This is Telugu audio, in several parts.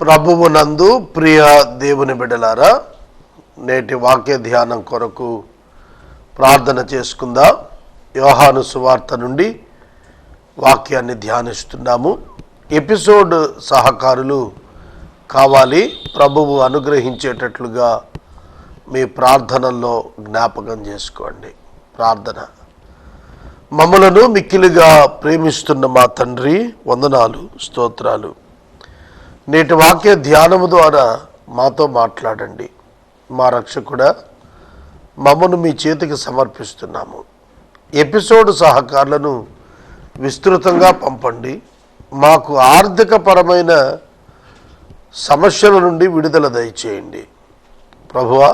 ప్రభువునందు ప్రియ దేవుని బిడ్డలారా, నేటి వాక్య ధ్యానం కొరకు ప్రార్థన చేసుకుందాం. యోహాను సువార్త నుండి వాక్యాన్ని ధ్యానిస్తున్నాము. ఎపిసోడ్ సహకారులు కావాలి, ప్రభువు అనుగ్రహించేటట్లుగా మీ ప్రార్థనల్లో జ్ఞాపకం చేసుకోండి. ప్రార్థన. మమ్మలను మిక్కిలిగా ప్రేమిస్తున్న మా తండ్రి, వందనాలు, స్తోత్రాలు. నేటి వాక్య ధ్యానము ద్వారా మాతో మాట్లాడండి. మా రక్షకుడా, మమ్మను మీ చేతికి సమర్పిస్తున్నాము. ఎపిసోడ్ సహకారులను విస్తృతంగా పంపండి. మాకు ఆర్థికపరమైన సమస్యల నుండి విడుదల దయచేయండి. ప్రభువా,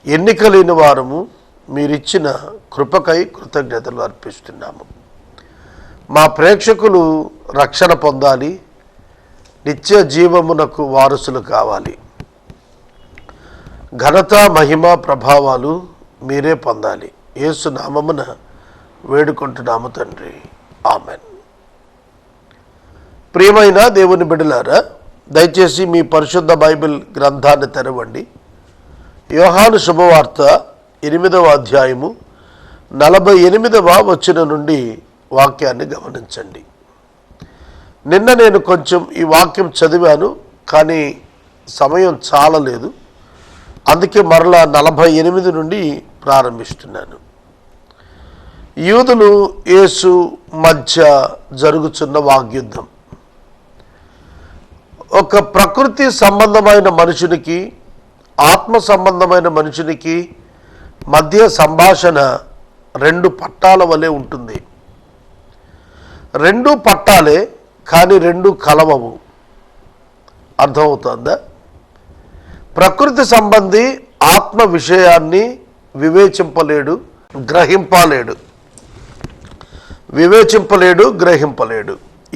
ఎన్నిక లేని వారము మీరిచ్చిన కృపకై కృతజ్ఞతలు అర్పిస్తున్నాము. మా ప్రేక్షకులు రక్షణ పొందాలి, నిత్య జీవమునకు వారసులు కావాలి. ఘనత, మహిమ, ప్రభావాలు మీరే పొందాలి. యేసు నామమున వేడుకుంటున్నాము తండ్రి, ఆమెన్. ప్రియమైన దేవుని బిడ్డలారా, దయచేసి మీ పరిశుద్ధ బైబిల్ గ్రంథాన్ని తెరవండి. యోహాను శుభవార్త 8వ అధ్యాయము 48వ వచనం నుండి వాక్యాన్ని గమనించండి. నిన్న నేను కొంచెం ఈ వాక్యం చదివాను, కానీ సమయం చాలలేదు. అందుకే మరలా 48 నుండి ప్రారంభిస్తున్నాను. యూదులు యేసు మధ్య జరుగుతున్న వాగ్యుద్ధం. ఒక ప్రకృతి సంబంధమైన మనుషునికి, ఆత్మ సంబంధమైన మనుషునికి మధ్య సంభాషణ 2 పట్టాల వలె ఉంటుంది. 2 పట్టాలే, కానీ 2 కలవవు. అర్థమవుతుందా? ప్రకృతి సంబంధి ఆత్మ విషయాన్ని వివేచింపలేడు, గ్రహింపలేడు.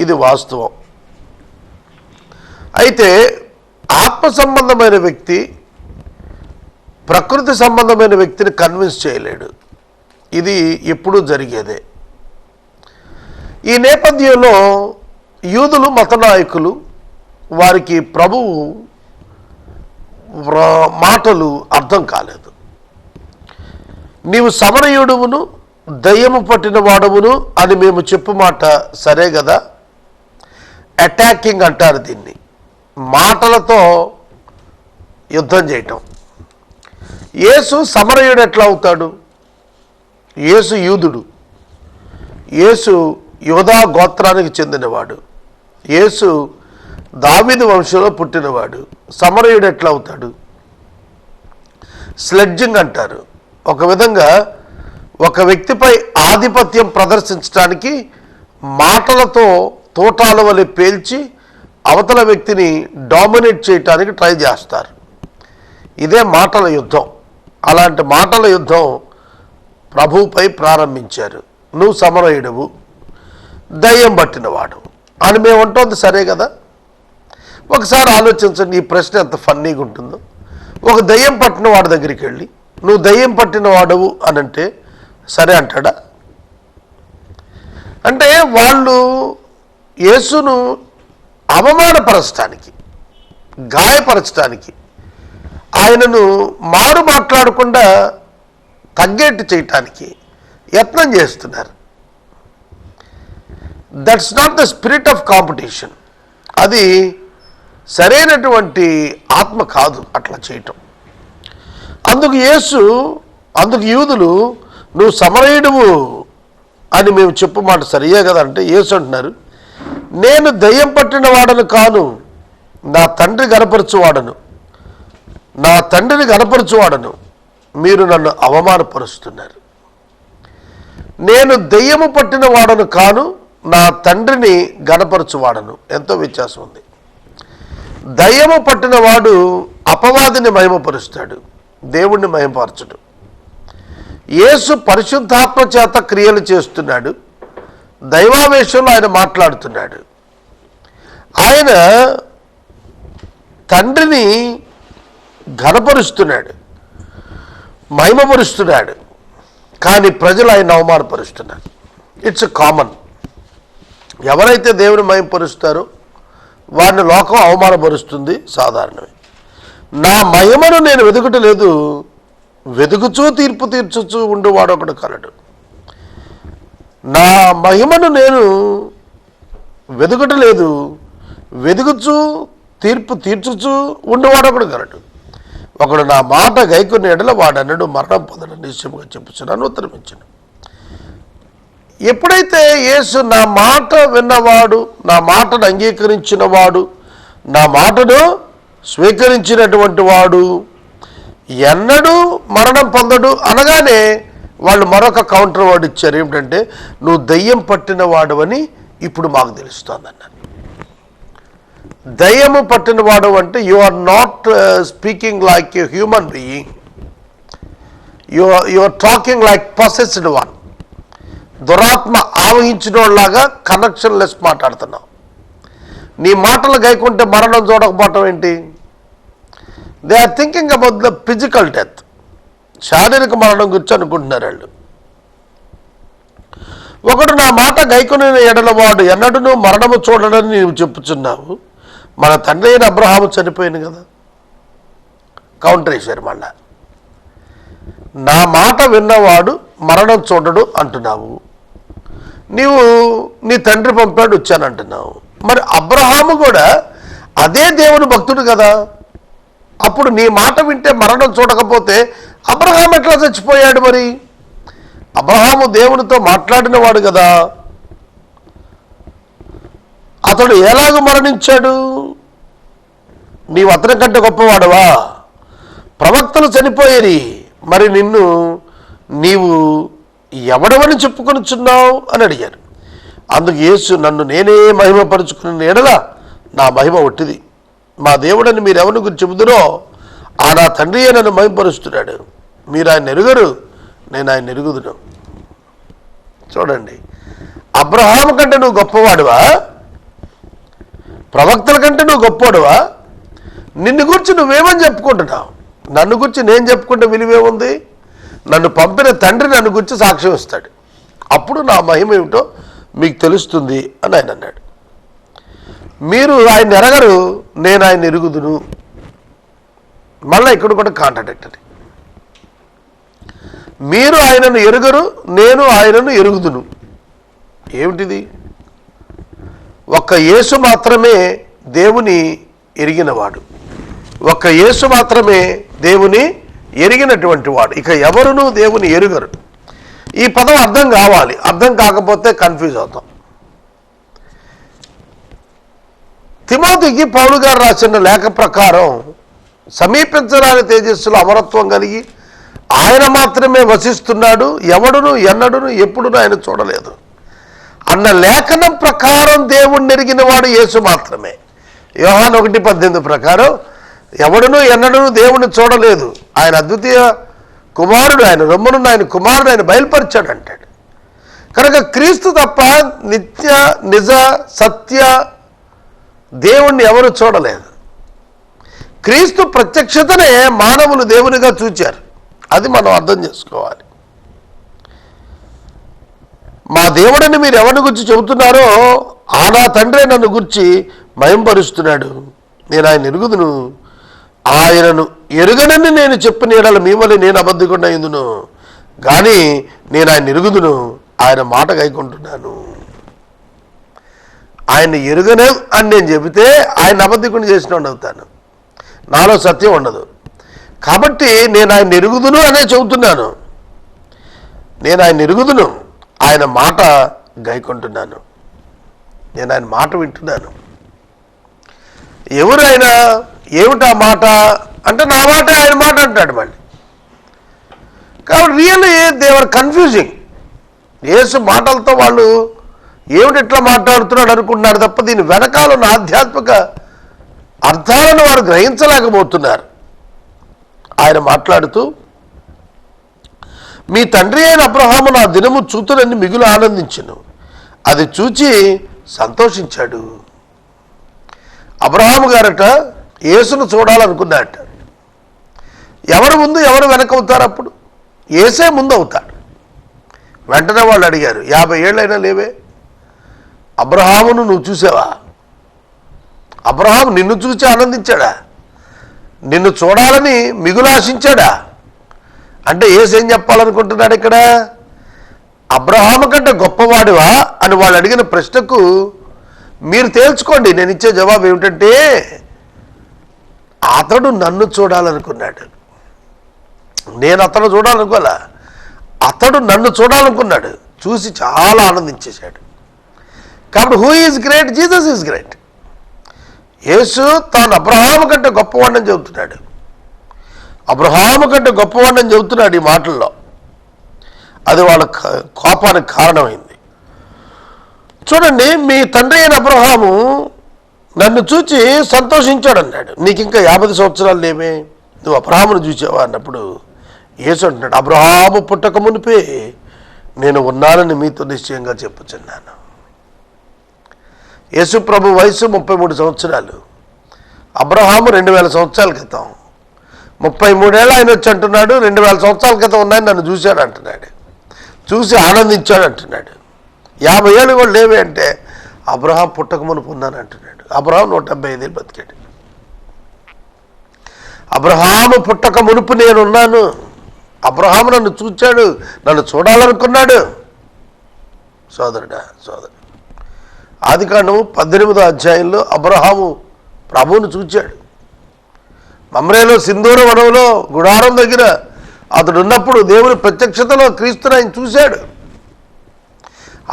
ఇది వాస్తవం. అయితే ఆత్మ సంబంధమైన వ్యక్తి ప్రకృతి సంబంధమైన వ్యక్తిని కన్విన్స్ చేయలేడు. ఇది ఎప్పుడూ జరిగేదే. ఈ నేపథ్యంలో యూదులు మత నాయకులు, వారికి ప్రభువు మాటలు అర్థం కాలేదు. నీవు సమరయుడువును, దయ్యము పట్టిన వాడవును అని మేము చెప్పు మాట సరే కదా. అటాకింగ్ అంటారు దీన్ని. మాటలతో యుద్ధం చేయటం. యేసు సమరయుడు ఎట్లా అవుతాడు? యేసు యూదుడు. యేసు యోధా గోత్రానికి చెందినవాడు. యేసు దావీదు వంశంలో పుట్టినవాడు. సమరయుడు ఎట్లా అవుతాడు? స్లెడ్జింగ్ అంటారు. ఒక విధంగా ఒక వ్యక్తిపై ఆధిపత్యం ప్రదర్శించడానికి మాటలతో తోటాల వలె పేల్చి అవతల వ్యక్తిని డామినేట్ చేయడానికి ట్రై చేస్తారు. ఇదే మాటల యుద్ధం. అలాంటి మాటల యుద్ధం ప్రభువుపై ప్రారంభించారు. నువ్వు సమరయుడవు, దయ్యం పట్టినవాడు అని మేము అంటోంది సరే కదా. ఒకసారి ఆలోచించండి, ఈ ప్రశ్న ఎంత ఫన్నీగా ఉంటుందో. ఒక దయ్యం పట్టిన వాడి దగ్గరికి వెళ్ళి నువ్వు దయ్యం పట్టిన వాడవు అని అంటే సరే అంటాడా? అంటే వాళ్ళు యేసును అవమానపరచడానికి, గాయపరచడానికి, ఆయనను మారు మాట్లాడకుండా తగ్గేట్టు చేయటానికి యత్నం చేస్తున్నారు. That's not the spirit of competition. అది సరైనటువంటి ఆత్మ కాదు అట్లా చేయటం. అందుకు యూదులు నువ్వు సమరయుడువు అని మేము చెప్పు మాట సరియే కదా అంటే యేసు అంటున్నారు, నేను దయ్యం పట్టిన వాడను కాను, నా తండ్రిని గనపరచువాడను. మీరు నన్ను అవమానపరుస్తున్నారు. నేను దయ్యము పట్టిన వాడను కాను, నా తండ్రిని గనపరచువాడను. ఎంతో వ్యత్యాసం ఉంది. దయ్యము పట్టిన వాడు అపవాదిని మహిమపరుస్తాడు, దేవుణ్ణి మహిమపరచడు. యేసు పరిశుద్ధాత్మ చేత క్రియలు చేస్తున్నాడు. దైవావేశంలో ఆయన మాట్లాడుతున్నాడు. ఆయన తండ్రిని ఘనపరుస్తున్నాడు, మహిమపరుస్తున్నాడు. కానీ ప్రజలు ఆయన అవమానపరుస్తున్నారు. It's common. ఎవరైతే దేవుని మహిమపరుస్తారో వారిని లోకం అవమానపరుస్తుంది, సాధారణమే. నా మహిమను నేను వెతుకుటలేదు, వెతుకుచూ తీర్పు తీర్చుచూ ఉండేవాడు ఒకడు కలడు. నా మహిమను నేను వెతుకుటలేదు, వెతుకుచూ తీర్పు తీర్చుచూ ఉండేవాడు ఒకడు కలడు. ఒకడు నా మాట గైకొన్న ఎడల వాడన్నడు మరణం పొందడం నిశ్చయముగా చెప్పుచున్నాను ఉత్తరమిచ్చాను. ఎప్పుడైతే యేసు నా మాట విన్నవాడు, నా మాటను అంగీకరించిన వాడు, నా మాటను స్వీకరించినటువంటి వాడు ఎన్నడూ మరణం పొందడు అనగానే వాళ్ళు మరొక కౌంటర్ వర్డ్ ఇచ్చారు. ఏమిటంటే, నువ్వు దయ్యం పట్టిన వాడు అని ఇప్పుడు మాకు తెలుస్తోంది అన్నారు. దయ్యము పట్టిన వాడు అంటే you are not speaking like a human being, you are talking like possessed one. దురాత్మ ఆవహించిన వాళ్ళలాగా కనెక్షన్ లెస్ మాట్లాడుతున్నావు. నీ మాటలు గైకుంటే మరణం చూడకపోవటం ఏంటి? They are thinking about the physical death, శారీరక మరణం గురించి అనుకుంటున్నారు వాళ్ళు. ఒకడు నా మాట గైకొని ఎడల వాడు ఎన్నడూ మరణము చూడడని నీవు చెప్పుచున్నావు. మన తండ్రి అయిన అబ్రహాము చనిపోయింది కదా. కౌంటర్ వేశారు మళ్ళా. నా మాట విన్నవాడు మరణం చూడడు అంటున్నావు, నీవు నీ తండ్రి పంపాడు వచ్చానంటున్నావు. మరి అబ్రహాము కూడా అదే దేవుని భక్తుడు కదా. అప్పుడు నీ మాట వింటే మరణం చూడకపోతే అబ్రహాం ఎట్లా చచ్చిపోయాడు? మరి అబ్రహాము దేవునితో మాట్లాడిన వాడు కదా, అతడు ఎలాగ మరణించాడు? నీవు అతని కంటే గొప్పవాడవా? ప్రవక్తలు చనిపోయేది, మరి నీవు ఎవడవని చెప్పుకొనిచున్నావు అని అడిగారు. అందుకు యేసు, నన్ను నేనే మహిమపరుచుకున్న ఎడల నా మహిమ ఒట్టిది. మా దేవుడని మీరు ఎవరి గురించి చెబుతురో ఆ నా తండ్రియే నన్ను మహిమపరుస్తున్నాడు. మీరు ఆయన ఎరుగరు, నేను ఆయన ఎరుగుదును. చూడండి, అబ్రహాము కంటే నువ్వు గొప్పవాడువా? ప్రవక్తల కంటే నువ్వు గొప్పవాడువా? నిన్ను గురించి నువ్వేమని చెప్పుకుంటున్నావు? నన్ను గురించి నేను చెప్పుకుంటే విలువేముంది? నన్ను పంపిన తండ్రి నన్ను గురించి సాక్ష్యం ఇస్తాడు, అప్పుడు నా మహిమ ఏమిటో మీకు తెలుస్తుంది అని ఆయన అన్నాడు. మీరు ఆయన ఎరగరు, నేను ఆయన ఎరుగుదును. మళ్ళీ ఇక్కడ కూడా కాంట్రాడిక్టరీ. మీరు ఆయనను ఎరుగరు, నేను ఆయనను ఎరుగుదును. ఏమిటిది? ఒక్క యేసు మాత్రమే దేవుని ఎరిగినవాడు, ఒక్క యేసు మాత్రమే దేవుని ఎరిగినటువంటి వాడు. ఇక ఎవరునూ దేవుని ఎరుగరు. ఈ పదం అర్థం కావాలి, అర్థం కాకపోతే కన్ఫ్యూజ్ అవుతాం. తిమోతికి పౌలు గారు రాసిన లేఖ ప్రకారం సమీపించరాని తేజస్సులో అమరత్వం కలిగి ఆయన మాత్రమే వసిస్తున్నాడు, ఎవడును ఎన్నడును ఎప్పుడును ఆయన చూడలేదు అన్న లేఖనం ప్రకారం దేవుణ్ణి ఎరిగిన వాడు యేసు మాత్రమే. యోహాను 1:18 ప్రకారం ఎవడును ఎన్నడును దేవుణ్ణి చూడలేదు, ఆయన అద్వితీయ కుమారుడు, ఆయన రొమ్మునున్న ఆయన కుమారుడు ఆయన బయలుపరిచాడు అంటాడు. కనుక క్రీస్తు తప్ప నిత్య నిజ సత్య దేవుణ్ణి ఎవరు చూడలేదు. క్రీస్తు ప్రత్యక్షతనే మానవులు దేవునిగా చూచారు. అది మనం అర్థం చేసుకోవాలి. మా దేవుడిని మీరు ఎవరిని గురించి చెబుతున్నారో ఆ నా తండ్రి నన్ను గురించి మహింపరుస్తున్నాడు, నేను ఆయన ఎరుగుదును. ఆయనను ఎరుగనని నేను చెప్పిన ఎడల మీ వల్ల నేను అబద్ధికుండా అయిందును, కానీ నేను ఆయన ఎరుగుదును, ఆయన మాట గైకుంటున్నాను. ఆయన ఎరుగనే అని నేను చెబితే ఆయన అబద్ధికుండా చేసినోడు అవుతాను, నాలో సత్యం ఉండదు. కాబట్టి నేను ఆయన ఎరుగుదును అనే చెబుతున్నాను. నేను ఆయన ఎరుగుదును, ఆయన మాట గైకుంటున్నాను, నేను ఆయన మాట వింటున్నాను. ఎవరు ఆయన? ఏమిటా మాట అంటే నా మాట ఆయన మాట అంటాడు మళ్ళీ. కాబట్టి రియల్లీ దేవర్ కన్ఫ్యూజింగ్. యేసు మాటలతో వాళ్ళు ఏమిటి ఇట్లా మాట్లాడుతున్నాడు అనుకుంటున్నారు తప్ప దీని వెనకాల ఉన్న ఆధ్యాత్మిక అర్థాలను వారు గ్రహించలేకపోతున్నారు. ఆయన మాట్లాడుతూ, మీ తండ్రి అయిన అబ్రహాము నా దినము చూతునని మిగులు ఆనందించెను, అది చూచి సంతోషించాడు. అబ్రహాము గారట యేసును చూడాలనుకున్నాడట. ఎవరు ముందు ఎవరు వెనక అవుతారు? అప్పుడు యేసే ముందు అవుతాడు. వెంటనే వాళ్ళు అడిగారు, 50 ఏళ్ళైనా లేవే, అబ్రహామును నువ్వు చూసావా? అబ్రహాము నిన్ను చూసి ఆనందించాడా? నిన్ను చూడాలని మిగులు ఆశించాడా? అంటే ఏం చెప్పాలనుకుంటున్నాడు ఇక్కడ? అబ్రహాము కంటే గొప్పవాడివా అని వాళ్ళు అడిగిన ప్రశ్నకు మీరు తేల్చుకోండి. నేను ఇచ్చే జవాబు ఏమిటంటే, అతడు నన్ను చూడాలనుకున్నాడు. నేను అతను చూడాలనుకోలే, అతడు నన్ను చూడాలనుకున్నాడు. చూసి చాలా ఆనందించేశాడు. కాబట్టి who is great? Jesus is great. Yesu తాను అబ్రహాము కంటే గొప్పవాడిని చెబుతున్నాడు. అబ్రహాము కంటే గొప్పవాడిని చెబుతున్నాడు ఈ మాటల్లో. అది వాళ్ళ కోపానికి కారణమైంది. చూడండి, మీ తండ్రి అయిన అబ్రహాము నన్ను చూచి సంతోషించాడు అన్నాడు. నీకు ఇంకా 50 సంవత్సరాలు లేమే, నువ్వు అబ్రహామును చూసావా అన్నప్పుడు యేసు అంటున్నాడు, అబ్రహాము పుట్టక మునిపే నేను ఉన్నానని మీతో నిశ్చయంగా చెప్పుచున్నాను. యేసు ప్రభు వయసు 33 సంవత్సరాలు, అబ్రహాము 2000 సంవత్సరాల క్రితం. 33 ఏళ్ళు ఆయన వచ్చి అంటున్నాడు 2000 సంవత్సరాల క్రితం ఉన్నాయని నన్ను చూశాడు అంటున్నాడు. చూసి ఆనందించాడు అంటున్నాడు. 50 ఏళ్ళు కూడా లేవే అంటే అబ్రహాం పుట్టక మునుపు ఉన్నాను అంటున్నాడు. అబ్రహాం 175 ఏళ్ళు బతికాడు. అబ్రహాము పుట్టక మునుపు నేనున్నాను. అబ్రహాము నన్ను చూచాడు, నన్ను చూడాలనుకున్నాడు. సోదరుడా, సోదరు, ఆదికాండము 18వ అధ్యాయంలో అబ్రహాము ప్రభువును చూచాడు. మమ్రేలో సింధూర వనంలో గుడారం దగ్గర అతడు ఉన్నప్పుడు దేవుని ప్రత్యక్షతలో క్రీస్తుని ఆయన చూశాడు.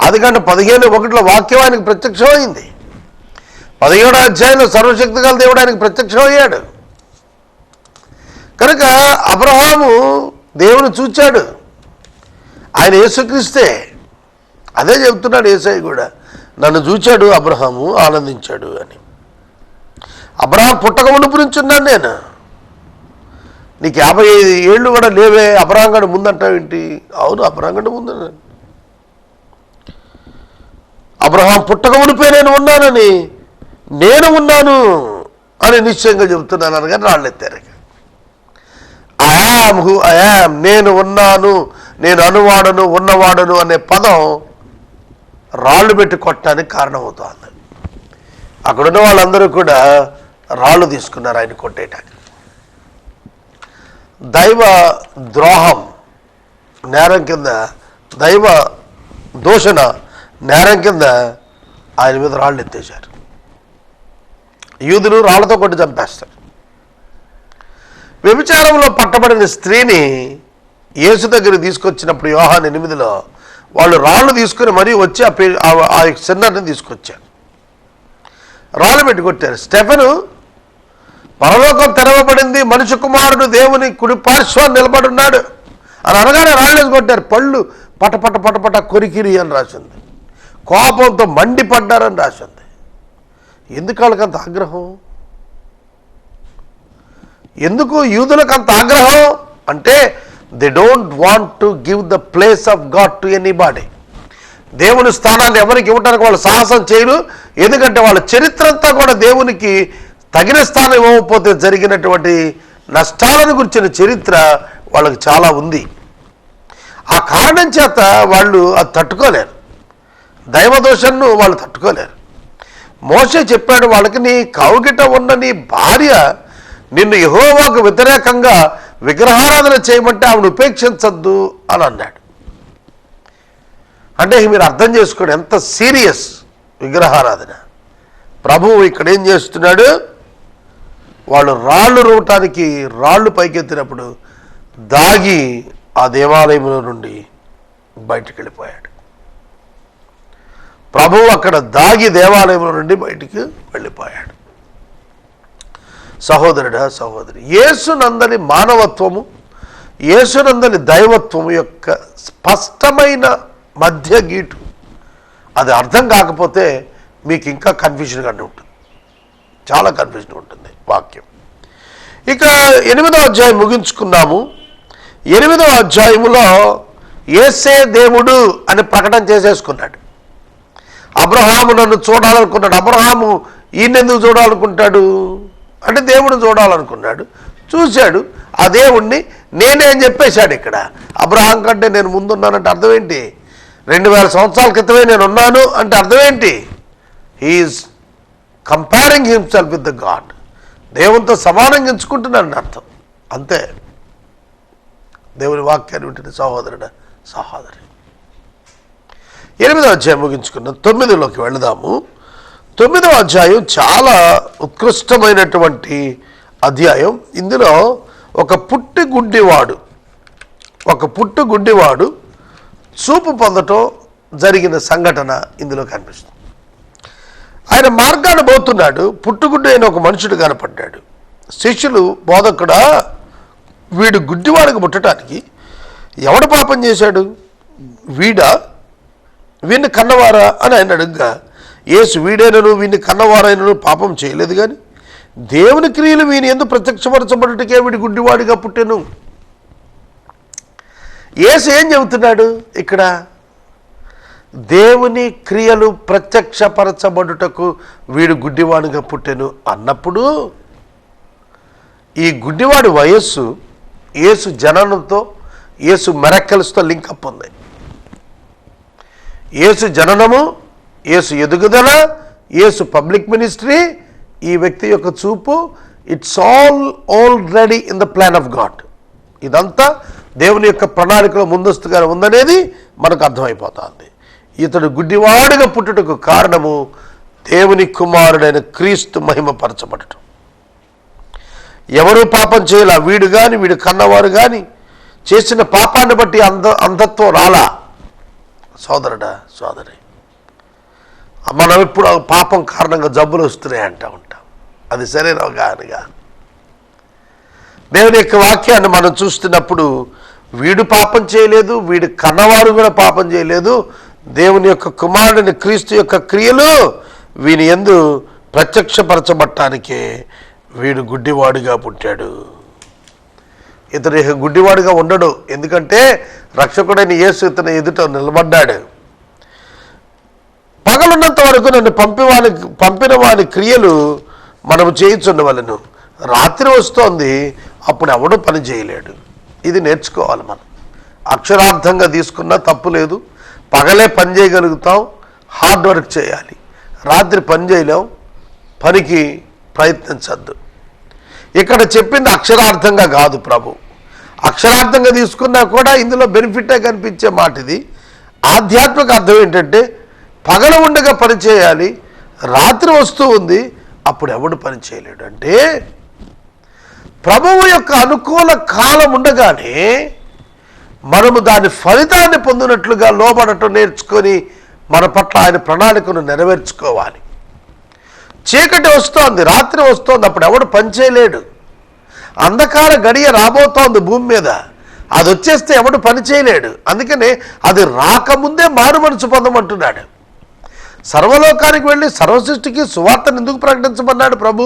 ఆదికాండం 15:1 వాక్యం ఆయనకు ప్రత్యక్షమైంది. 17వ అధ్యాయంలో సర్వశక్తి గల దేవుడు ఆయనకు ప్రత్యక్షమయ్యాడు. కనుక అబ్రహాము దేవుని చూచాడు. ఆయన యేసుక్రీస్తే. అదే చెబుతున్నాడు యేసయ్య కూడా, నన్ను చూచాడు అబ్రహాము, ఆనందించాడు అని. అబ్రహాం పుట్టక మునుపు నుంచి ఉన్నాను నేను. నీకు 55 ఏళ్ళు కూడా లేవే, అబ్రహాం కంటే ముందంటావేంటి? అవును, అబ్రహాం కంటే ముందు. అబ్రహాం పుట్టక మునిపే నేను ఉన్నానని, నేను ఉన్నాను అని నిశ్చయంగా చెబుతున్నాను అనగానే రాళ్ళు ఎత్తారు. ఐయామ్ హూ ఐయామ్, నేను ఉన్నాను, నేను అనువాడను, ఉన్నవాడను అనే పదం రాళ్ళు పెట్టి కొట్టడానికి కారణమవుతోంది. అక్కడున్న వాళ్ళందరూ కూడా రాళ్ళు తీసుకున్నారు ఆయన కొట్టేయటానికి. దైవ ద్రోహం నేరం కింద, దైవ దూషణ నేరం కింద ఆయన మీద రాళ్ళు ఎత్తేశారు. యూదులు రాళ్లతో కొట్టి చంపేస్తారు. వ్యభిచారంలో పట్టబడిన స్త్రీని యేసు దగ్గరికి తీసుకొచ్చినప్పుడు యోహాను 8లో వాళ్ళు రాళ్ళు తీసుకుని మరీ వచ్చి ఆ సిన్నర్ని తీసుకొచ్చారు. రాళ్ళు పెట్టి కొట్టారు. స్టెఫెను, పరలోకం తెరవబడింది, మనిషి కుమారుడు దేవుని కుడి పార్శ్వాన్ని నిలబడున్నాడు అని అనగానే రాళ్ళేసి కొట్టారు. పళ్ళు పటపట పటపట కొరికిరి అని రాసింది. కోపంతో మండిపడ్డారని రాసింది. ఎందుకు వాళ్ళకంత ఆగ్రహం? ఎందుకు యూదులకు అంత ఆగ్రహం అంటే, they don't want to give the place of God to anybody. దేవుని స్థానాన్ని ఎవరికి ఇవ్వడానికి వాళ్ళు సాహసం చేయరు. ఎందుకంటే వాళ్ళ చరిత్ర అంతా కూడా దేవునికి తగిన స్థానం ఇవ్వకపోతే జరిగినటువంటి నష్టాలను గురించిన చరిత్ర వాళ్ళకి చాలా ఉంది. ఆ కారణం చేత వాళ్ళు అది తట్టుకోలేరు. దైవదోషంను వాళ్ళు తట్టుకోలేరు. మోషే చెప్పాడు వాళ్ళకి, నీ కౌగిట ఉన్న నీ భార్య నిన్ను యెహోవాకు వ్యతిరేకంగా విగ్రహారాధన చేయమంటే ఆవిడ ఉపేక్షించద్దు అని అన్నాడు. అంటే మీరు అర్థం చేసుకోండి ఎంత సీరియస్ విగ్రహారాధన. ప్రభువు ఇక్కడ ఏం చేస్తున్నాడు, వాళ్ళు రాళ్ళు రువ్వటానికి రాళ్ళు పైకెత్తినప్పుడు దాగి ఆ దేవాలయంలో నుండి బయటికి వెళ్ళిపోయాడు. ప్రభువు అక్కడ దాగి దేవాలయంలో నుండి బయటికి వెళ్ళిపోయాడు. సహోదరుడా, సహోదరి, యేసునందలి మానవత్వము, యేసునందలి దైవత్వము యొక్క స్పష్టమైన మధ్య గీటు అది అర్థం కాకపోతే మీకు ఇంకా కన్ఫ్యూజన్గానే ఉంటుంది, చాలా కన్ఫ్యూజన్ ఉంటుంది వాక్యం. ఇక 8వ అధ్యాయం ముగించుకున్నాము. 8వ అధ్యాయములో యేసే దేవుడు అని ప్రకటన చేసేసుకున్నాడు. అబ్రహాము నన్ను చూడాలనుకున్నాడు. అబ్రహాము ఈయనెందుకు చూడాలనుకుంటాడు అంటే దేవుడు చూడాలనుకున్నాడు, చూశాడు. ఆ దేవుణ్ణి నేనేం చెప్పేశాడు ఇక్కడ. అబ్రహాం కంటే నేను ముందున్నానంటే అర్థం ఏంటి? 2000 సంవత్సరాల క్రితమే నేను ఉన్నాను అంటే అర్థం ఏంటి? He's comparing himself with the god, దేవునితో సమానంగా ఎంచుకుంటున్నాడని అర్థం. అంతే. దేవుని వాక్యాన్ని వింటున్న సహోదరుడ సహోదరి, 8వ అధ్యాయం ముగించుకున్న 9లోకి వెళదాము. 9వ అధ్యాయం చాలా ఉత్కృష్టమైనటువంటి అధ్యాయం. ఇందులో ఒక పుట్టి గుడ్డివాడు చూపు పొందటం జరిగిన సంఘటన ఇందులో కనిపిస్తుంది. ఆయన మార్గాన్ని పోతున్నాడు, పుట్టుగుడ్డి అయిన ఒక మనుషుడు కనపడ్డాడు. శిష్యులు, బోధకుడా, వీడు గుడ్డివాడికి పుట్టడానికి ఎవడు పాపం చేశాడు, వీడిని కన్నవారా అని ఆయన అడుగ్గా, యేసు, వీడైనను వీడిని కన్నవారైనను పాపం చేయలేదు, కానీ దేవుని క్రియలు వీని ఎందుకు ప్రత్యక్షపరచబడుటకే వీడి గుడ్డివాడిగా పుట్టెను. యేసు ఏం చెబుతున్నాడు ఇక్కడ? దేవుని క్రియలు ప్రత్యక్షపరచబడుటకు వీడు గుడ్డివాడిగా పుట్టెను అన్నప్పుడు ఈ గుడ్డివాడి వయస్సు యేసు జననంతో, యేసు మిరకిల్స్తో లింకప్ ఉంది. యేసు జననము, యేసు ఎదుగుదల, యేసు పబ్లిక్ మినిస్ట్రీ, ఈ వ్యక్తి యొక్క చూపు, it's already in the plan of God. ఇదంతా దేవుని యొక్క ప్రణాళికలో ముందస్తుగా ఉందనేది మనకు అర్థమైపోతుంది. ఇతడు గుడ్డివాడుగా పుట్టుటకు కారణము దేవుని కుమారుడైన క్రీస్తు మహిమపరచబడటం. ఎవరు పాపం చేయాల, వీడు కానీ వీడు కన్నవారు కానీ చేసిన పాపాన్ని బట్టి అంధత్వం రాలా. సోదరుడా సోదరి, మనం ఇప్పుడు పాపం కారణంగా జబ్బులు వస్తున్నాయి అంటూ ఉంటాం. అది సరైన కానిగా దేవుని యొక్క వాక్యాన్ని మనం చూస్తున్నప్పుడు వీడు పాపం చేయలేదు, వీడు కన్నవారు కూడా పాపం చేయలేదు, దేవుని యొక్క కుమారుడిని క్రీస్తు యొక్క క్రియలు వీని యందు ప్రత్యక్షపరచబట్టానికే వీడు గుడ్డివాడిగా పుట్టాడు. ఇతడు గుడ్డివాడిగా ఉండడు, ఎందుకంటే రక్షకుడైన యేసు ఇతని ఎదుట నిలబడ్డాడు. పగలున్నంత వరకు నన్ను పంపిన వాని క్రియలు మనము చేయించుండవలను, రాత్రి వస్తోంది, అప్పుడు ఎవడూ పని చేయలేడు. ఇది నేర్చుకోవాలి మనం. అక్షరార్థంగా తీసుకున్నా తప్పు లేదు. పగలే పని చేయగలుగుతాం, హార్డ్ వర్క్ చేయాలి. రాత్రి పని చేయలేం, పనికి ప్రయత్నించద్దు. ఇక్కడ చెప్పింది అక్షరార్థంగా కాదు ప్రభు. అక్షరార్థంగా తీసుకున్నా కూడా ఇందులో బెనిఫిటే కనిపించే మాట ఇది. ఆధ్యాత్మిక అర్థం ఏంటంటే పగల ఉండగా పని చేయాలి, రాత్రి వస్తూ ఉంది, అప్పుడు ఎవడు పని చేయలేడు. అంటే ప్రభువు యొక్క అనుకూల కాలం ఉండగానే మనము దాని ఫలితాన్ని పొందినట్లుగా లోబడటం నేర్చుకొని మన పట్ల ఆయన ప్రణాళికను నెరవేర్చుకోవాలి. చీకటి వస్తోంది, రాత్రి వస్తోంది, అప్పుడు ఎవడు పనిచేయలేడు. అంధకార గడియ రాబోతోంది భూమి మీద, అది వచ్చేస్తే ఎవడు పని చేయలేడు. అందుకనే అది రాకముందే మారు మనసు పొందమంటున్నాడు. సర్వలోకానికి వెళ్ళి సర్వసృష్టికి సువార్తను ఎందుకు ప్రకటించమన్నాడు ప్రభు?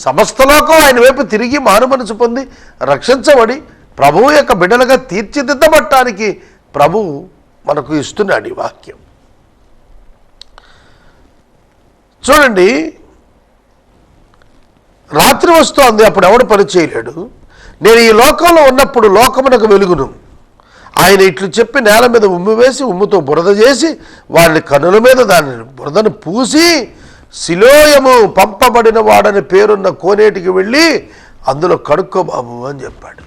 సమస్త లోకం ఆయన వైపు తిరిగి మారు మనసు పొంది రక్షించబడి ప్రభువు యొక్క బిడ్డలుగా తీర్చిదిద్దబట్టానికి ప్రభువు మనకు ఇస్తున్నాడు ఈ వాక్యం. చూడండి, రాత్రి వస్తోంది, అప్పుడు ఎవడు పని చేయలేడు. నేను ఈ లోకంలో ఉన్నప్పుడు లోకమునకు వెలుగును. ఆయన ఇట్లు చెప్పి నేల మీద ఉమ్మి వేసి ఉమ్ముతో బురద చేసి వారి కనుల మీద దాని బురదను పూసి సిలోయము పంపబడిన వాడని పేరున్న కోనేటికి వెళ్ళి అందులో కడుక్కో బాబు అని చెప్పాడు.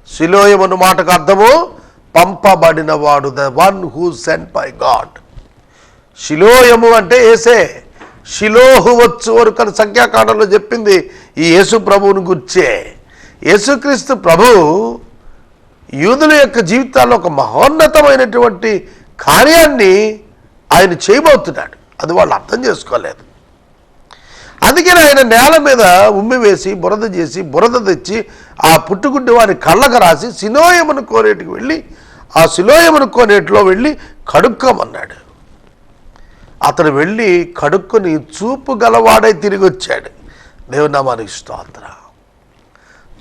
సిలోయము అన్న మాటకు అర్థము పంపబడిన వాడు, the one who sent by God. శిలోయము అంటే ఏసే. శిలోహు వచ్చు వరకు అని సంఖ్యాకాండంలో చెప్పింది ఈ యేసు ప్రభువుని గుర్చే. యేసుక్రీస్తు ప్రభు యూదుల యొక్క జీవితాల్లో ఒక మహోన్నతమైనటువంటి కార్యాన్ని ఆయన చేయబోతున్నాడు. అది వాళ్ళు అర్థం చేసుకోలేదు. అందుకని ఆయన నేల మీద ఉమ్మి వేసి బురద చేసి బురద తెచ్చి ఆ పుట్టుగుడ్డి వారి కళ్ళకు రాసి సిలోయమును కోనేటికి వెళ్ళి ఆ సిలోయమును కోనేటిలో వెళ్ళి కడుక్కోమన్నాడు. అతడు వెళ్ళి కడుక్కొని చూపు గలవాడై తిరిగి వచ్చాడు. దేవుని నామానికి స్తోత్రం.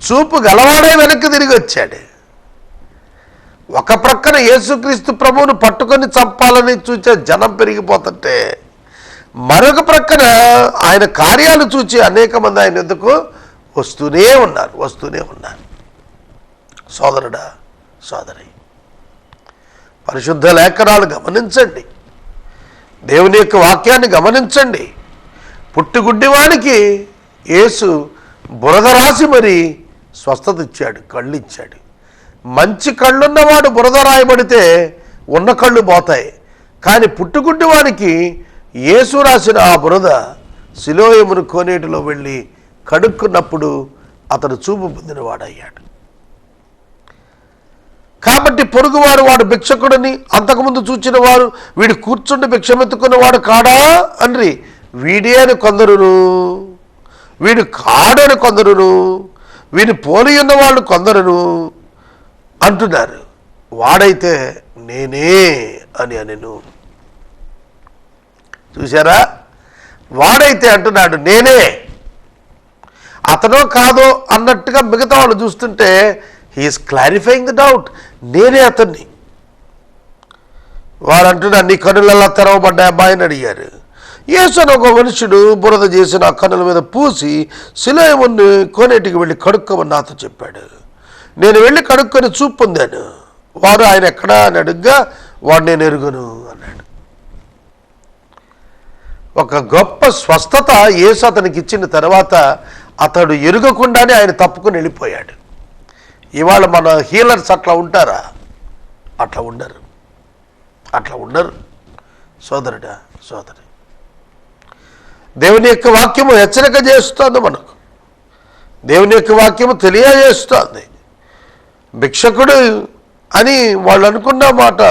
చూపు గలవాడై వెనక్కి తిరిగి వచ్చాడు. ఒక ప్రక్కన యేసుక్రీస్తు ప్రభువును పట్టుకొని చంపాలని చూచే జనం పెరిగిపోతుంటే మరొక ప్రక్కన ఆయన కార్యాలు చూచి అనేక మంది ఆయన ఎందుకు వస్తూనే ఉన్నారు. సోదరుడా సోదరి, పరిశుద్ధ లేఖనాలు గమనించండి. దేవుని యొక్క వాక్యాన్ని గమనించండి. పుట్టుగుడ్డివానికి యేసు బురద రాసి మరి స్వస్థత ఇచ్చాడు, కళ్ళు ఇచ్చాడు. మంచి కళ్ళున్నవాడు బురద రాయబడితే ఉన్న కళ్ళు పోతాయి. కానీ పుట్టుగుడ్డివానికి యేసు రాసిన ఆ బురద సిలోయమును కోనేటిలో వెళ్ళి కడుక్కున్నప్పుడు అతడు చూపు పొందినవాడయ్యాడు. కాబట్టి పొరుగువారు వాడు భిక్షకుడని అంతకుముందు చూచిన వారు వీడు కూర్చుండి భిక్షమెత్తుకున్నవాడు కాడా అని వీడే అని కొందరును, వీడు కాడని కొందరును, వీడిని పోలి ఉన్న వాళ్ళు కొందరును అంటున్నారు. వాడైతే నేనే అని అనెను. చూసారా, వాడైతే అంటున్నాడు నేనే. అతనో కాదో అన్నట్టుగా మిగతా వాళ్ళు చూస్తుంటే హీఈస్ క్లారిఫైయింగ్ ద డౌట్, నేనే అతన్ని. వారు అంటున్నారు నీ కన్నులలా తెరవబడ్డాయి అబ్బాయిని అడిగారు. యేసు అని ఒక మనుషుడు బురద చేసి నా కన్నుల మీద పూసి సిలోయమును కోనేటికి వెళ్ళి కడుక్కోమని నాతో చెప్పాడు. నేను వెళ్ళి కడుక్కొని చూపు పొందాను. వారు ఆయన ఎక్కడా అని అడుగ్గా వాడు నేను ఎరుగను అన్నాడు. ఒక గొప్ప స్వస్థత యేసు అతనికి ఇచ్చిన తర్వాత అతడు ఎరుగకుండానే ఆయన తప్పుకొని వెళ్ళిపోయాడు. ఇవాళ మన హీలర్స్ అట్లా ఉంటారా? అట్లా ఉండరు, అట్లా ఉండరు. సోదరుడా, సోదరి, దేవుని యొక్క వాక్యము హెచ్చరిక చేస్తోంది మనకు. దేవుని యొక్క వాక్యము తెలియజేస్తోంది. భిక్షకుడు అని వాళ్ళు అనుకున్న మాట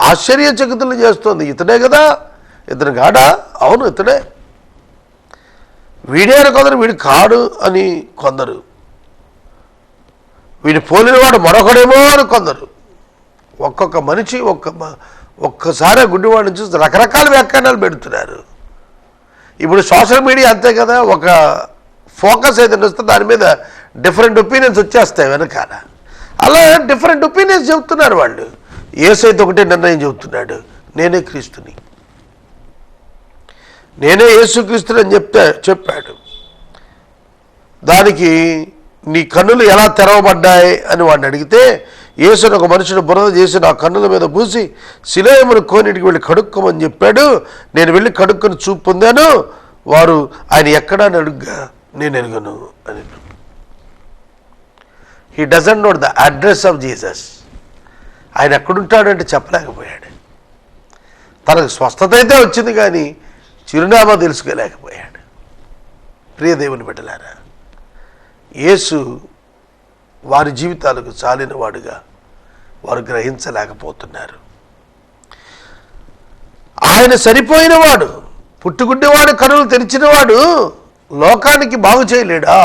ఆశ్చర్యచకితులు చేస్తోంది. ఇతడే కదా, ఇతను కాడా? అవును ఇతడే. వీడే అని కొందరు, వీడు కాడు అని కొందరు, వీడిని పోలినవాడు మరొకడేమో అని కొందరు. ఒక్కొక్క మనిషి ఒక్కసారి గుడ్డివాడిని చూసి రకరకాల వ్యాఖ్యానాలు పెడుతున్నారు. ఇప్పుడు సోషల్ మీడియా అంతే కదా, ఒక ఫోకస్ ఏదైనా వస్తే దాని మీద డిఫరెంట్ ఒపీనియన్స్ వచ్చేస్తాయి వెనకాల. అలా డిఫరెంట్ ఒపీనియన్స్ చెబుతున్నారు వాళ్ళు. యేసైతే ఒకటే నిర్ణయం చెబుతున్నాడు, నేనే క్రీస్తుని, నేనే యేసుక్రీస్తుని అని చెప్పాడు. దానికి నీ కన్నులు ఎలా తెరవబడ్డాయి అని వాడిని అడిగితే యేసుని ఒక మనుషుడు బురద చేసి నా కన్నుల మీద పూసి సిలోయమును కోనేటికి వెళ్ళి కడుక్కోమని చెప్పాడు. నేను వెళ్ళి కడుక్కొని చూపు పొందాను. వారు ఆయన ఎక్కడా అని అడుగ్గా నేను ఎరుగను అని. He doesn't know the address of Jesus. ఆయన ఎక్కడుంటాడంటే చెప్పలేకపోయాడు. తనకు స్వస్థత అయితే వచ్చింది కానీ చిరునామా తెలుసుకోలేకపోయాడు. ప్రియ దేవుని బిడ్డలారా, యేసు వారి జీవితాలకు చాలిన వాడుగా వారు గ్రహించలేకపోతున్నారు. ఆయన సరిపోయినవాడు, పుట్టుగుడ్డివాడు కనులు తెరిచినవాడు లోకానికి బాగు చేయలేడా?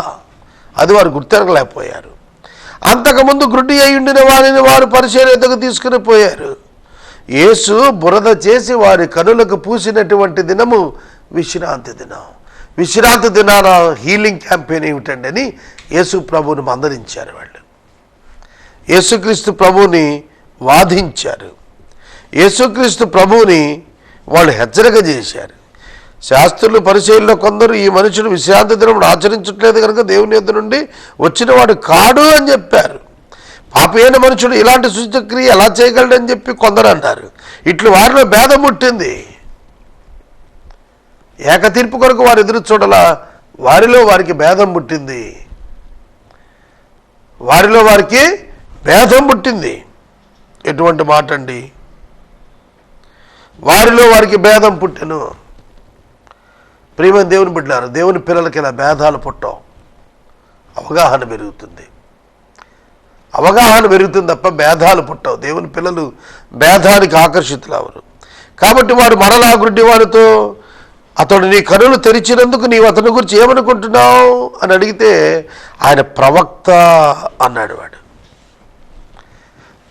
అది వారు గుర్తెరగలేకపోయారు. అంతకుముందు గుడ్డి అయి ఉండిన వారిని వారు పరిచర్య ఎద్దకు తీసుకుని పోయారు. యేసు బురద చేసి వారి కనులకు పూసినటువంటి దినము విశ్రాంతి దినం. విశ్రాంతి దినాన హీలింగ్ క్యాంపెయిన్ ఏమిటండి అని యేసు ప్రభువుని మందలించారు. వాళ్ళు యేసుక్రీస్తు ప్రభువుని వాదించారు. యేసుక్రీస్తు ప్రభువుని వాళ్ళు హెచ్చరిక చేశారు. శాస్త్రులు పరిచయంలో కొందరు ఈ మనుషుడు విశ్రాంతి దినం ఆచరించట్లేదు కనుక దేవుని యొద్ద నుండి వచ్చినవాడు కాడు అని చెప్పారు. పాపి అయిన మనుషుడు ఇలాంటి సూచక్రియ ఎలా చేయగలడని చెప్పి కొందరు అన్నారు. ఇట్లు వారిలో భేదం పుట్టింది. ఏక తీర్పు కొరకు వారు ఎదురు చూడలా, వారిలో వారికి భేదం పుట్టింది. వారిలో వారికి భేదం పుట్టింది. ఎటువంటి మాట అండి? వారిలో వారికి భేదం పుట్టెను. ప్రియమైన దేవుని బిడ్డలారా, దేవుని పిల్లలకి ఇలా భేదాలు పుట్టవు. అవగాహన పెరుగుతుంది, అవగాహన పెరుగుతుంది తప్ప భేదాలు పుట్టవు. దేవుని పిల్లలు భేదానికి ఆకర్షితులు అవరు. కాబట్టి వారు మరలా గుడ్డి వారితో అతడు నీ కనులు తెరిచినందుకు నీవు అతని గురించి ఏమనుకుంటున్నావు అని అడిగితే ఆయన ప్రవక్త అన్నాడు. వాడు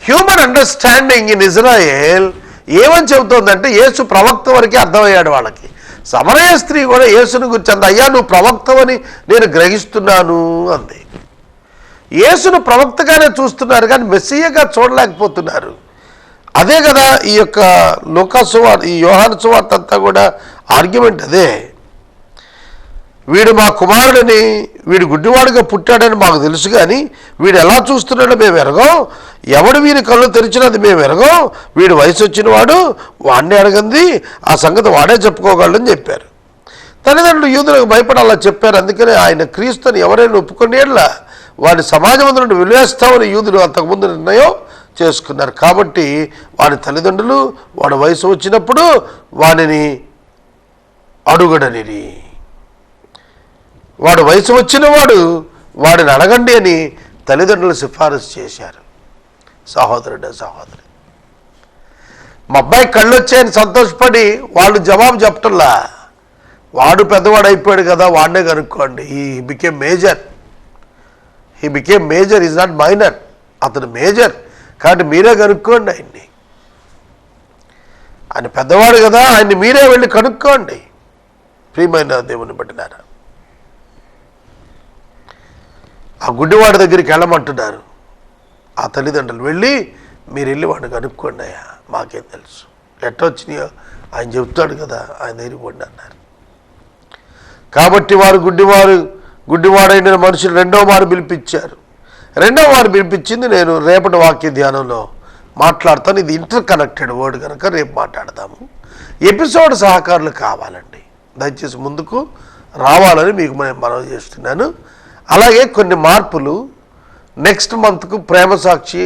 హ్యూమన్ అండర్స్టాండింగ్ ఇన్ ఇజ్రాయెల్ ఏమని చెబుతోందంటే యేసు ప్రవక్త వరకే అర్థమయ్యాడు వాళ్ళకి. సమరయ స్త్రీ కూడా యేసుని గురించి అంది, అయ్యా నువ్వు ప్రవక్తవని నేను గ్రహిస్తున్నాను అంది. యేసును ప్రవక్తగానే చూస్తున్నారు కానీ మెస్సియగా చూడలేకపోతున్నారు. అదే కదా ఈ యొక్క లూకా సువార్త, ఈ యోహాను సువార్త అంతా కూడా ఆర్గ్యుమెంట్ అదే. వీడు మా కుమారుడిని, వీడు గుడ్డివాడుగా పుట్టాడని మాకు తెలుసు, కానీ వీడు ఎలా చూస్తున్నాడో మేము ఎరగం, ఎవడు వీరి కళ్ళు తెరిచినది మేము ఎరగం, వీడు వయసు వచ్చిన వాడు, వాడిని అడగంది, ఆ సంగతి వాడే చెప్పుకోగలడని చెప్పారు. తల్లిదండ్రులు యూదులకు భయపడి అలా చెప్పారు. అందుకనే ఆయన క్రీస్తుని ఎవరైనా ఒప్పుకునేలా వాడి సమాజం నుండి వెలివేస్తామని యూదులు అంతకుముందు నిర్ణయం చేసుకున్నారు. కాబట్టి వాడి తల్లిదండ్రులు వాడి వయసు వచ్చినప్పుడు వాడిని అడుగడనిది, వాడు వయసు వచ్చిన వాడిని అడగండి అని తల్లిదండ్రులు సిఫారసు చేశారు. సహోదరుడు సహోదరి, మా అబ్బాయి కళ్ళు వచ్చాయని సంతోషపడి వాళ్ళు జవాబు చెప్పటంలా, వాడు పెద్దవాడు అయిపోయాడు కదా, వాడినే కనుక్కోండి. He became major, is not minor, అతను మేజర్, కాబట్టి మీరే కనుక్కోండి ఆయన్ని. ఆయన పెద్దవాడు కదా, ఆయన్ని మీరే వెళ్ళి కనుక్కోండి. ప్రియమైన దేవుని బట్టినారా, ఆ గుడ్డివాడి దగ్గరికి వెళ్ళమంటున్నారు ఆ తల్లిదండ్రులు. వెళ్ళి మీరు వెళ్ళి వాడిని కనుక్కోండి అయ్యా, మాకేం తెలుసు, ఎట్టొచ్చినాయో ఆయన చెప్తాడు కదా, ఆయన దగ్గరికి పోండి అన్నారు. కాబట్టి వారు గుడ్డివాడైన మనుషులు రెండవ మారు పిలిపించింది నేను రేపటి వాక్య ధ్యానంలో మాట్లాడతాను. ఇది ఇంటర్ కనెక్టెడ్ వర్డ్ కనుక రేపు మాట్లాడదాము. ఎపిసోడ్ సహకారులు కావాలండి, దయచేసి ముందుకు రావాలని మీకు నేను మనవి చేస్తున్నాను. అలాగే కొన్ని మార్పులు నెక్స్ట్ మంత్కు ప్రేమ సాక్షి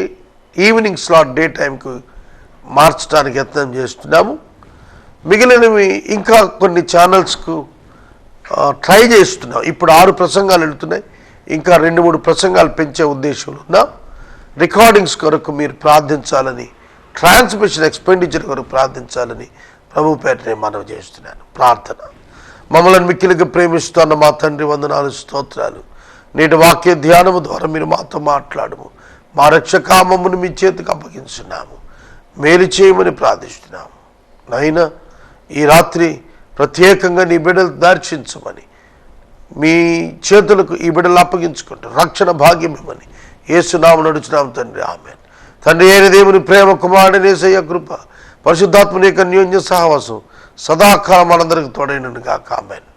ఈవినింగ్ స్లాట్ డే టైంకు మార్చడానికి యత్నం చేస్తున్నాము. మిగిలినవి ఇంకా కొన్ని ఛానల్స్కు ట్రై చేస్తున్నాం. ఇప్పుడు 6 ప్రసంగాలు వెళుతున్నాయి, ఇంకా 2-3 ప్రసంగాలు పెంచే ఉద్దేశంలో ఉన్నాం. రికార్డింగ్స్ కొరకు మీరు ప్రార్థించాలని, ట్రాన్స్మిషన్ ఎక్స్పెండిచర్ కొరకు ప్రార్థించాలని ప్రభు పేట నేను మనవి చేస్తున్నాను. ప్రార్థన. మమ్మల్ని మిక్కిలిగా ప్రేమిస్తున్న మా తండ్రి, వందనాలు, స్తోత్రాలు. నేటి వాక్య ధ్యానము ద్వారా మీరు మాతో మాట్లాడము. మా రక్షకామమును మీ చేతికి అప్పగించున్నాము, మేలు చేయమని ప్రార్థిస్తున్నాము. నైనా ఈ రాత్రి ప్రత్యేకంగా నీ బిడ్డలు దర్శించమని మీ చేతులకు ఈ బిడ్డలు అప్పగించుకుంటూ రక్షణ భాగ్యం ఇవ్వమని యేసునామమున నడుచున్నాము తండ్రి, ఆమేన్. తండ్రి అయిన దేవుని ప్రేమ, కుమారుని యేసయ్య కృప, పరిశుద్ధాత్మ యొక్క అన్యోన్య సహవాసం సదాకాలం మనందరికి తోడైనను గాక, ఆమేన్.